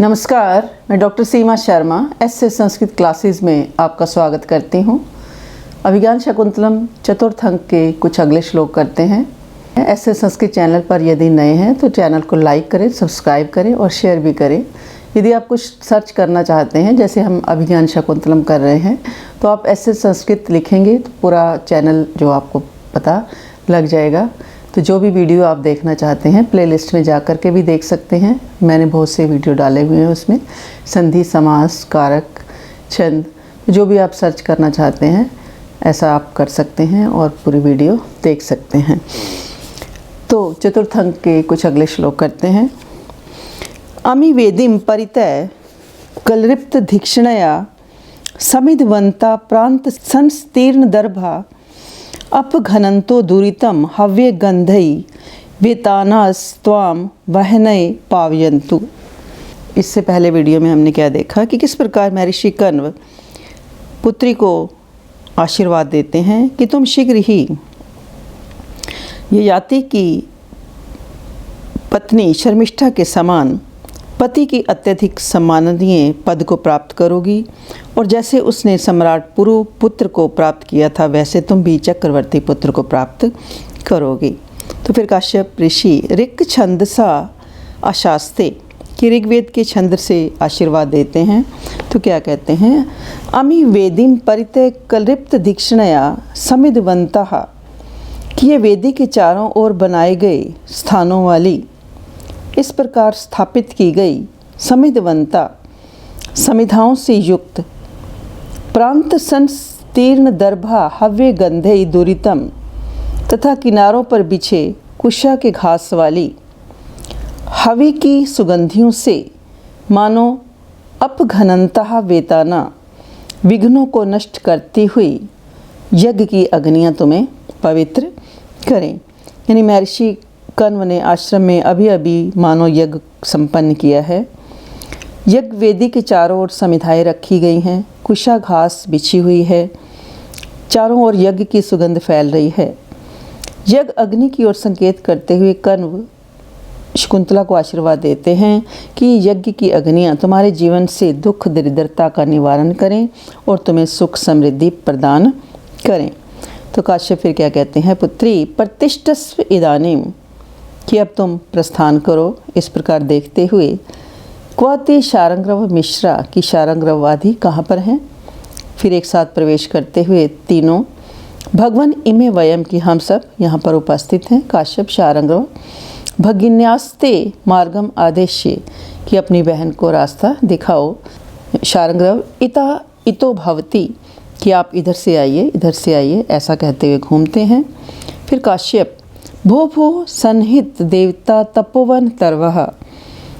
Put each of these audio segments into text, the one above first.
नमस्कार, मैं डॉक्टर सीमा Sharma S A Sanskrit classes में आपका स्वागत करती हूँ। अभिज्ञान शकुंतलम चतुर्थ अंक के कुछ अगले श्लोक करते हैं। एसए संस्कृत चैनल पर यदि नए हैं तो चैनल को लाइक करें, सब्सक्राइब करें और शेयर भी करें। यदि आप कुछ सर्च करना चाहते हैं, जैसे हम अभिज्ञान शकुंतलम कर रहे हैं, तो आप एसए संस्कृत लिखेंगे तो पूरा चैनल जो आपको पता लग जाएगा। तो जो भी वीडियो आप देखना चाहते हैं प्लेलिस्ट में जा कर के भी देख सकते हैं। मैंने बहुत से वीडियो डाले हुए हैं उसमें, संधि, समास, कारक, छंद, जो भी आप सर्च करना चाहते हैं ऐसा आप कर सकते हैं और पूरी वीडियो देख सकते हैं। तो चतुर्थ अंक के कुछ अगले श्लोक करते हैं। अमि वेदिम परितय कलृप्त धीक्षणया समिधवंता प्रांत संस्तीर्ण दर्भा अपघनंतो दुरितम हव्य गंधई वेतानास्त्वाम वहनय पावयन्तु। इससे पहले वीडियो में हमने क्या देखा कि किस प्रकार महर्षि कण्व पुत्री को आशीर्वाद देते हैं कि तुम शीघ्र ही ये याति की पत्नी शर्मिष्ठा के समान पति की अत्यधिक सम्माननीय पद को प्राप्त करोगी, और जैसे उसने सम्राट पुरु पुत्र को प्राप्त किया था वैसे तुम भी चक्रवर्ती पुत्र को प्राप्त करोगी। तो फिर काश्यप ऋषि ऋक् छंदसा आशास्ते कि ऋग्वेद के छंद से आशीर्वाद देते हैं। तो क्या कहते हैं, अमि वेदिम परितय कलृप्त दीक्षणया समिधवंतः कि ये वेदी के चारों ओर बनाए गए स्थानों वाली, इस प्रकार स्थापित की गई समिधवंता समिधाओं से युक्त, प्रांत संस्तीर्ण दर्भा हव्य गंधे दुरितम तथा किनारों पर बिछे कुशा के घास वाली हवि की सुगंधियों से मानो अपघनंतः वेताना विघ्नों को नष्ट करती हुई यज्ञ की अग्नियां तुम्हें पवित्र करें। यानी महर्षि कण्व ने आश्रम में अभी मानो यज्ञ संपन्न किया है। यज्ञ वेदी के चारों ओर समिधाएं रखी गई हैं, कुशा घास बिछी हुई है, चारों ओर यज्ञ की सुगंध फैल रही है। यज्ञ अग्नि की ओर संकेत करते हुए कण्व शकुंतला को आशीर्वाद देते हैं कि यज्ञ की अग्नियां तुम्हारे जीवन से दुख दरिद्रता का निवारण करें और तुम्हें सुख समृद्धि प्रदान करें। तो काश्यप फिर क्या कहते हैं, पुत्री प्रतिष्ठस्व इदानीम कि अब तुम प्रस्थान करो। इस प्रकार देखते हुए क्वते शारंग्रव मिश्रा की शारंग्रव आदि कहाँ पर हैं। फिर एक साथ प्रवेश करते हुए तीनों भगवन इमे वयम की हम सब यहाँ पर उपस्थित हैं। काश्यप शारंग्रव भगिन्यास्ते मार्गम आदेश्य कि अपनी बहन को रास्ता दिखाओ। शारंग्रव इता इतो भवती कि आप इधर से आइए ऐसा कहते हुए घूमते हैं। फिर काश्यप भो भो सन्निहित देवता तपोवन तरवः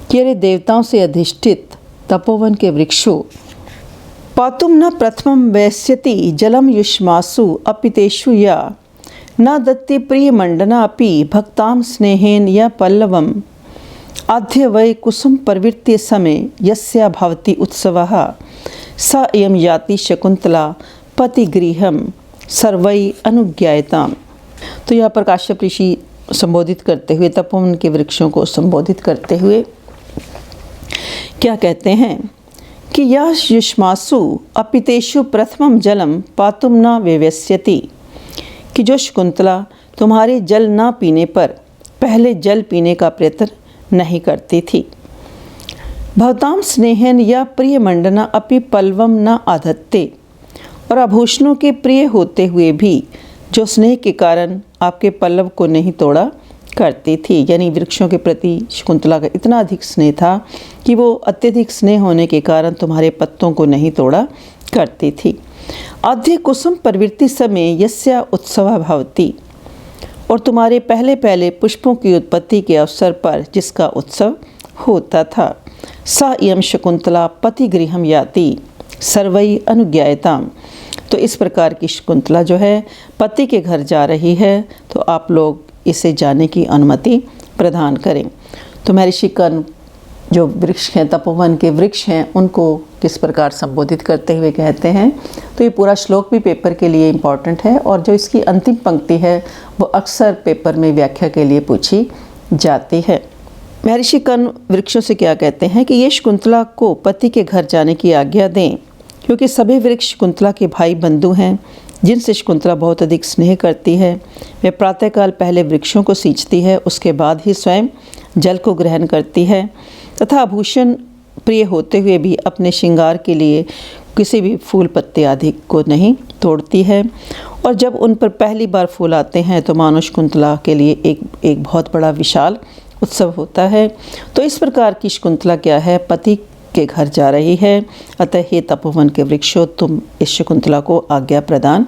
कि अरे देवताओं से अधिष्ठित तपोवन के वृक्षों पातुम न प्रथमं वैस्यति जलम युष्मासु अपितेषु या न दत्ते प्रिय मंडना अपि भक्ताम स्नेहेन या पल्लवम आद्य वै कुसुम प्रवृत्ति समय यस्या भवति उत्सवः स एयं याति शकुंतला पतिगृहम सर्वै अनुज्ञायताम। तो यहाँ पर काश्यप ऋषि संबोधित करते हुए तपोवन के वृक्षों को संबोधित करते हुए क्या कहते हैं कि यह युष्मासु अपितेषु प्रथमम जलम पातुम न व्यवस्यति कि जो शकुंतला तुम्हारे जल ना पीने पर पहले जल पीने का प्रयत्न नहीं करती थी। भवताम स्नेहन या प्रिय मंडना अपि पल्लवम न आधत्ते और आभूषणों के प्रिय होते हुए भी जो स्नेह के कारण आपके पल्लव को नहीं तोड़ा करती थी। यानी वृक्षों के प्रति शकुंतला का इतना अधिक स्नेह था कि वो अत्यधिक स्नेह होने के कारण तुम्हारे पत्तों को नहीं तोड़ा करती थी। आद्य कुसुम प्रवृत्ति समय यस्या उत्सव भवति और तुम्हारे पहले पहले पुष्पों की उत्पत्ति के अवसर पर जिसका उत्सव होता था। सा इयं शकुंतला पतिगृहम याति सर्वै अनुज्ञायताम। तो इस प्रकार की शकुंतला जो है पति के घर जा रही है, तो आप लोग इसे जाने की अनुमति प्रदान करें। तो महर्षि कण्व जो वृक्ष हैं, तपोवन के वृक्ष हैं, उनको किस प्रकार संबोधित करते हुए कहते हैं। तो ये पूरा श्लोक भी पेपर के लिए इम्पॉर्टेंट है, और जो इसकी अंतिम पंक्ति है वो अक्सर पेपर में व्याख्या के लिए पूछी जाती है। महर्षि कर्ण वृक्षों से क्या कहते हैं कि ये शकुंतला को पति के घर जाने की आज्ञा दें, क्योंकि सभी वृक्ष शकुंतला के भाई बंधु हैं जिनसे शकुंतला बहुत अधिक स्नेह करती है। वे प्रातःकाल पहले वृक्षों को सींचती है, उसके बाद ही स्वयं जल को ग्रहण करती है तथा आभूषण प्रिय होते हुए भी अपने श्रृंगार के लिए किसी भी फूल पत्ते आदि को नहीं तोड़ती है। और जब उन पर पहली बार फूल आते हैं तो मानो शकुंतला के लिए एक बहुत बड़ा विशाल उत्सव होता है। तो इस प्रकार की शकुंतला क्या है, पति के घर जा रही है। अतः हे तपोवन के वृक्षों, तुम इस शकुंतला को आज्ञा प्रदान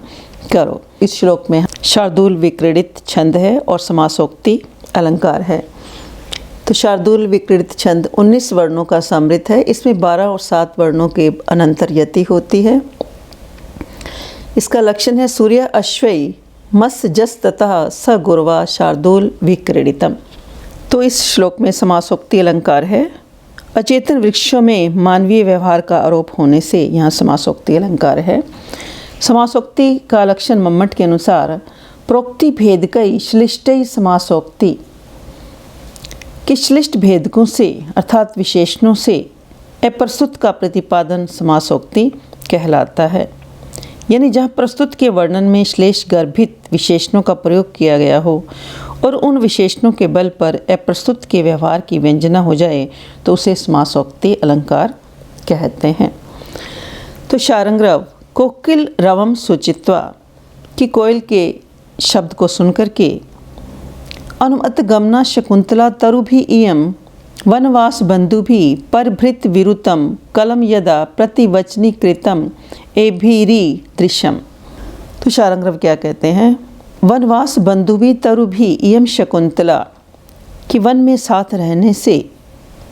करो। इस श्लोक में शार्दूल विक्रीडित छंद है और समासोक्ति अलंकार है। तो शार्दूल विक्रीडित छंद 19 वर्णों का समृद्ध है। इसमें 12 और 7 वर्णों के अनंतर यति होती है। इसका लक्षण है सूर्य अश्वई मत्स्य जस ततः स गुरवा शार्दूल विक्रीडितम। तो इस श्लोक में समासोक्ति अलंकार है। अचेतन वृक्षों में मानवीय व्यवहार का आरोप होने से यहाँ समासोक्ति अलंकार है। समासोक्ति का लक्षण मम्मट के अनुसार प्रोक्ति भेदकई श्लिष्टई समासोक्ति, कि श्लिष्ट भेदकों से अर्थात विशेषणों से अप्रस्तुत का प्रतिपादन समासोक्ति कहलाता है। यानी जहाँ प्रस्तुत के वर्णन में श्लेष गर्भित विशेषणों का प्रयोग किया गया हो और उन विशेषणों के बल पर अप्रस्तुत के व्यवहार की व्यंजना हो जाए तो उसे समासोक्ति अलंकार कहते हैं। तो शारंग्रव कोकिल रवम सुचित्वा, कि कोयल के शब्द को सुनकर के अनुमत गमना शकुंतला तरु भी इयम वनवास बंधु भी परभृत विरुतम कलम यदा प्रतिवचनी कृतम एभीरी दृश्यम। तो शारंग्रव क्या कहते हैं, वनवास बंधु भी तरु भी इयम शकुंतला, कि वन में साथ रहने से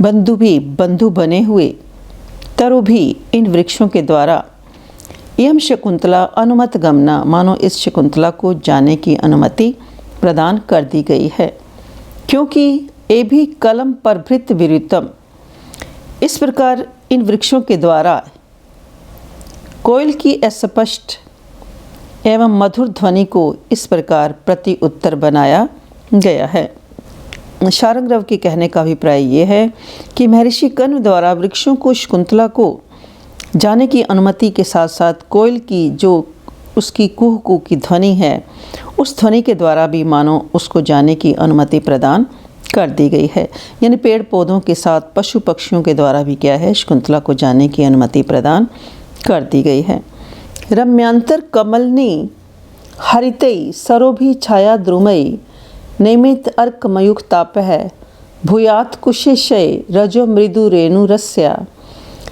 बंधु भी बंधु बने हुए तरु भी इन वृक्षों के द्वारा इयम शकुंतला अनुमत गमना, मानो इस शकुंतला को जाने की अनुमति प्रदान कर दी गई है, क्योंकि ये भी कलम परभृत विरुतम। इस प्रकार इन वृक्षों के द्वारा कोयल की अस्पष्ट एवं मधुर ध्वनि को इस प्रकार प्रति उत्तर बनाया गया है। शारंग्रव के कहने का अभिप्राय ये है कि महर्षि कर्ण द्वारा वृक्षों को शकुंतला को जाने की अनुमति के साथ साथ कोयल की जो उसकी कुह कुह की ध्वनि है उस ध्वनि के द्वारा भी मानो उसको जाने की अनुमति प्रदान कर दी गई है। यानी पेड़ पौधों के साथ पशु पक्षियों के द्वारा भी क्या है, शकुंतला को जाने की अनुमति प्रदान कर दी गई है। रम्यांतर कमलनी हरितई सरोभी छाया द्रुमयी नैमित अर्क मयुक ताप है भूयात कुशेशय रजो मृदु रेणु रस्या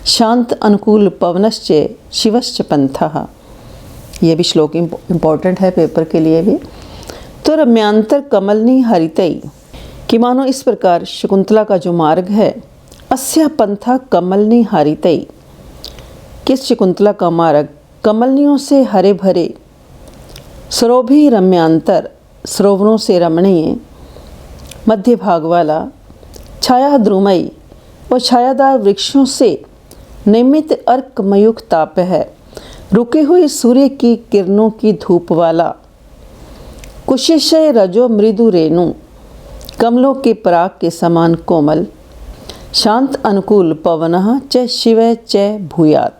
शांत अनुकूल पवनश्च शिवश्च पंथः। ये भी श्लोक इम्पॉर्टेंट है पेपर के लिए भी। तो रम्यांतर कमलनी हरितई, कि मानो इस प्रकार शकुंतला का जो मार्ग है अस्या पंथा कमलनी हरितई, किस शकुंतला का मार्ग कमलनियों से हरे भरे सरोभी रम्यांतर सरोवरों से रमणीय मध्य भाग वाला छाया द्रुमयी व छायादार वृक्षों से नियमित अर्कमयुक ताप है, रुके हुए सूर्य की किरणों की धूप वाला कुशेशय रजो मृदु रेणु कमलों के पराग के समान कोमल शांत अनुकूल पवनः च शिव च भूयात,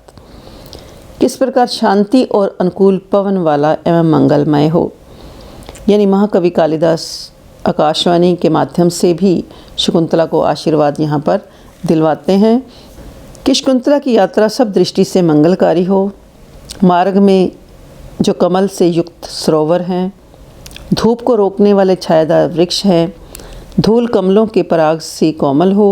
किस प्रकार शांति और अनुकूल पवन वाला एवं मंगलमय हो। यानी महाकवि कालिदास आकाशवाणी के माध्यम से भी शकुंतला को आशीर्वाद यहाँ पर दिलवाते हैं कि शकुंतला की यात्रा सब दृष्टि से मंगलकारी हो। मार्ग में जो कमल से युक्त सरोवर हैं, धूप को रोकने वाले छायादार वृक्ष हैं, धूल कमलों के पराग से कोमल हो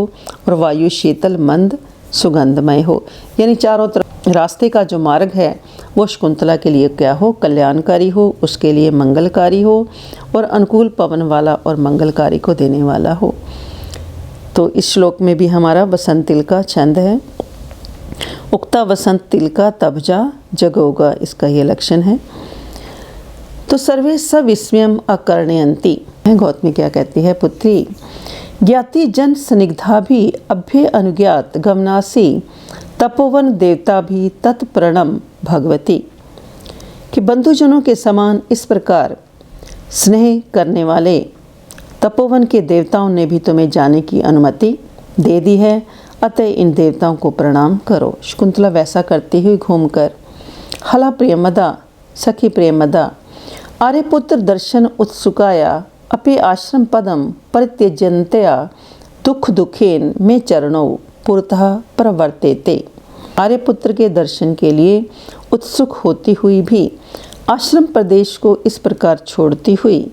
और वायु शीतल मंद सुगंधमय हो। यानी चारों तरफ रास्ते का जो मार्ग है वो शकुंतला के लिए क्या हो, कल्याणकारी हो, उसके लिए मंगलकारी हो और अनुकूल पवन वाला और मंगलकारी को देने वाला हो। तो इस श्लोक में भी हमारा वसंत तिल का छंद है। उक्ता वसंत तिल का तबजा जगोगा, इसका ये लक्षण है। तो सर्वे सविस्मयम अकर्णयन्ति, गौतमी क्या कहती है, पुत्री ज्ञाति जन स्निग्धा भी अभ्य अनुज्ञात गमनासी तपोवन देवता भी तत्प्रणम भगवती, कि बंधुजनों के समान इस प्रकार स्नेह करने वाले तपोवन के देवताओं ने भी तुम्हें जाने की अनुमति दे दी है, अतः इन देवताओं को प्रणाम करो। शकुंतला वैसा करती हुई घूमकर हला प्रियमदा सखी प्रियमदा आर्यपुत्र दर्शन उत्सुकाया अपि आश्रम पदम परित्यजन्तया दुख दुखेन में चरणों पुरतः प्रवर्तेते। आर्यपुत्र के दर्शन के लिए उत्सुक होती हुई भी आश्रम प्रदेश को इस प्रकार छोड़ती हुई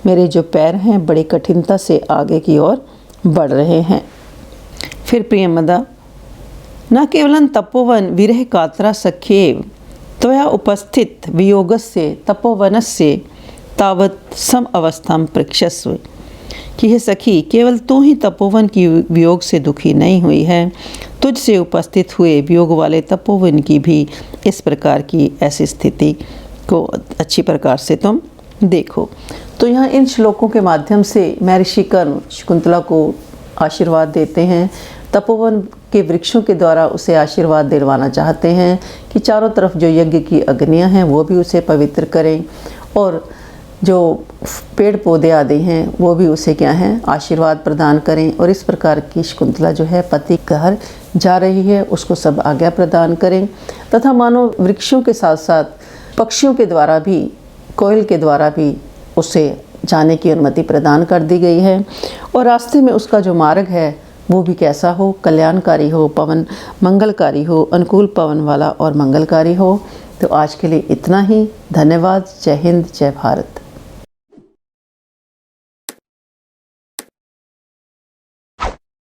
मेरे जो पैर हैं बड़ी कठिनता से आगे की ओर बढ़ रहे हैं। फिर प्रियमदा न केवलं तपोवन विरह कातरा सख्येव त्वया उपस्थित वियोगस्य तपोवनस्य तावत सम अवस्थां पृक्षस्व कि हे सखी, केवल तू ही तपोवन की वियोग से दुखी नहीं हुई है, तुझसे उपस्थित हुए वियोग वाले तपोवन की भी इस प्रकार की ऐसी स्थिति को अच्छी प्रकार से तुम देखो। तो यहाँ इन श्लोकों के माध्यम से महर्षि कर्ण शकुंतला को आशीर्वाद देते हैं। तपोवन के वृक्षों के द्वारा उसे आशीर्वाद दिलवाना चाहते हैं कि चारों तरफ जो यज्ञ की अग्नियाँ हैं वो भी उसे पवित्र करें, और जो पेड़ पौधे आदि हैं वो भी उसे क्या हैं आशीर्वाद प्रदान करें। और इस प्रकार की शकुंतला जो है पति घर जा रही है उसको सब आज्ञा प्रदान करें, तथा मानो वृक्षों के साथ साथ पक्षियों के द्वारा भी, कोयल के द्वारा भी उसे जाने की अनुमति प्रदान कर दी गई है। और रास्ते में उसका जो मार्ग है वो भी कैसा हो, कल्याणकारी हो, पवन मंगलकारी हो, अनुकूल पवन वाला और मंगलकारी हो। तो आज के लिए इतना ही। धन्यवाद। जय हिंद, जय भारत।